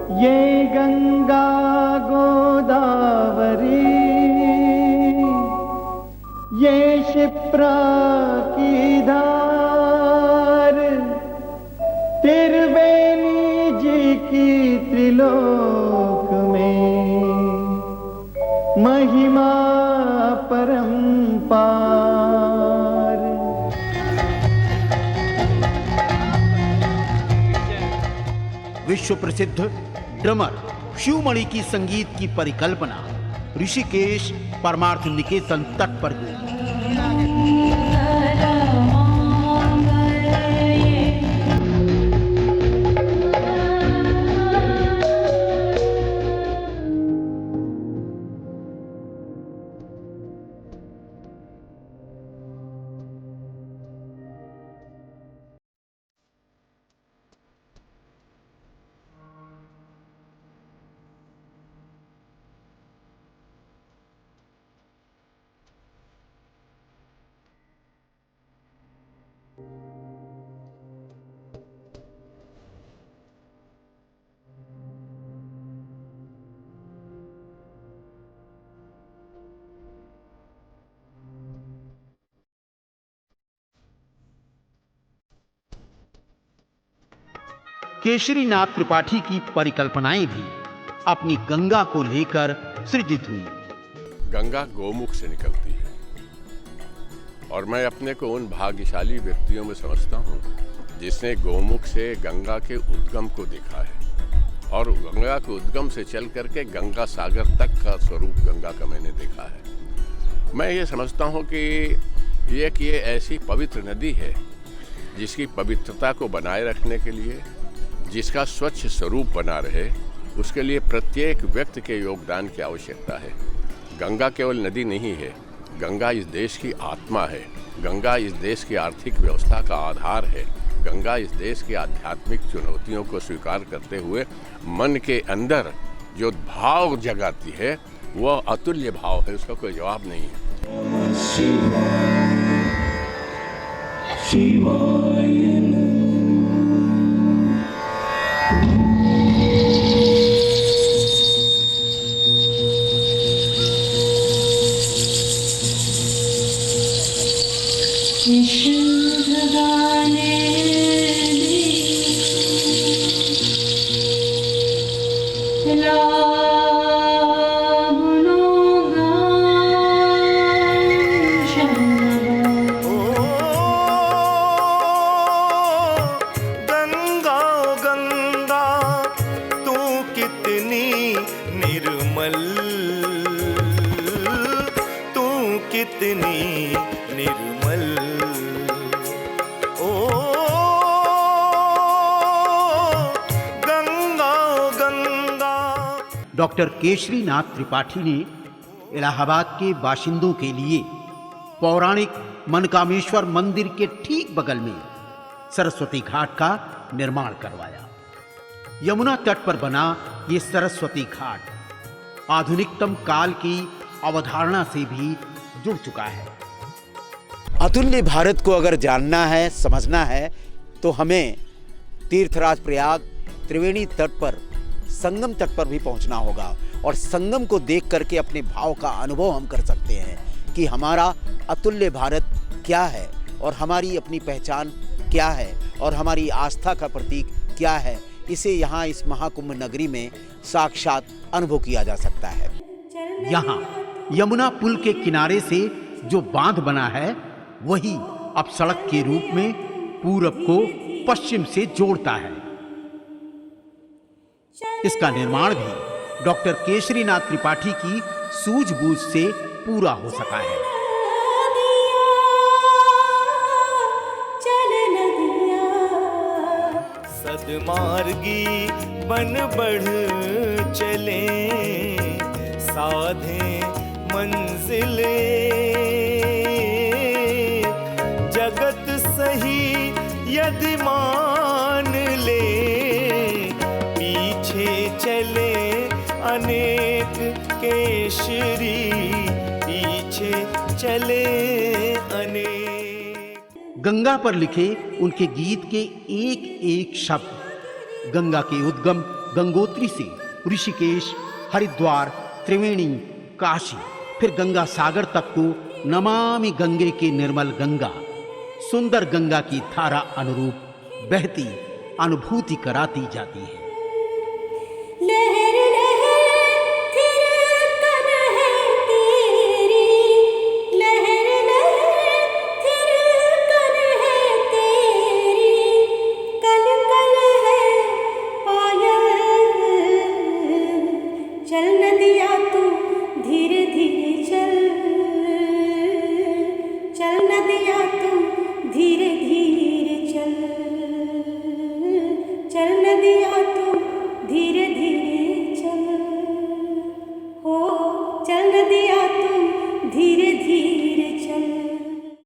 ये गंगा गोदावरी, ये क्षिप्रा की धार, त्रिवेणी जी की त्रिलोक में महिमा परंपार। विश्व प्रसिद्ध ड्रमर शिवमणि की संगीत की परिकल्पना ऋषिकेश परमार्थ निकेतन तट पर हुई। केशरीनाथ त्रिपाठी की परिकल्पनाएं भी अपनी गंगा को लेकर सृजित हुई। गंगा गौमुख से निकलती है और मैं अपने को उन भाग्यशाली व्यक्तियों में समझता हूँ जिसने गौमुख से गंगा के उद्गम को देखा है और गंगा के उद्गम से चल करके गंगा सागर तक का स्वरूप गंगा का मैंने देखा है। मैं ये समझता हूँ कि ये ऐसी पवित्र नदी है जिसकी पवित्रता को बनाए रखने के लिए, जिसका स्वच्छ स्वरूप बना रहे, उसके लिए प्रत्येक व्यक्ति के योगदान की आवश्यकता है। गंगा केवल नदी नहीं है, गंगा इस देश की आत्मा है, गंगा इस देश की आर्थिक व्यवस्था का आधार है, गंगा इस देश की आध्यात्मिक चुनौतियों को स्वीकार करते हुए मन के अंदर जो भाव जगाती है वह अतुल्य भाव है, उसका कोई जवाब नहीं है। डॉक्टर केशरीनाथ त्रिपाठी ने इलाहाबाद के बाशिंदों के लिए पौराणिक मनकामेश्वर मंदिर के ठीक बगल में सरस्वती घाट का निर्माण करवाया। यमुना तट पर बना ये सरस्वती घाट आधुनिकतम काल की अवधारणा से भी जुड़ चुका है। अतुल्य भारत को अगर जानना है, समझना है, तो हमें तीर्थराज प्रयाग त्रिवेणी तट पर, संगम तट पर भी पहुंचना होगा और संगम को देख करके अपने भाव का अनुभव हम कर सकते हैं कि हमारा अतुल्य भारत क्या है और हमारी अपनी पहचान क्या है और हमारी आस्था का प्रतीक क्या है। इसे यहाँ इस महाकुंभ नगरी में साक्षात अनुभव किया जा सकता है। यहाँ यमुना पुल के किनारे से जो बांध बना है वही अब सड़क के रूप में पूरब को पश्चिम से जोड़ता है। इसका निर्माण भी डॉक्टर केशरीनाथ त्रिपाठी की सूझबूझ से पूरा हो सका है। सदमार्गी बन बढ़ चले, साधे मंजिले, जगत सही यदि मान ले, पीछे चले अनेक केशरी, पीछे चले अनेक। गंगा पर लिखे उनके गीत के एक एक शब्द गंगा के उद्गम गंगोत्री से ऋषिकेश, हरिद्वार, त्रिवेणी, काशी, फिर गंगा सागर तक को नमामि गंगे के निर्मल गंगा, सुंदर गंगा की धारा अनुरूप बहती अनुभूति कराती जाती है।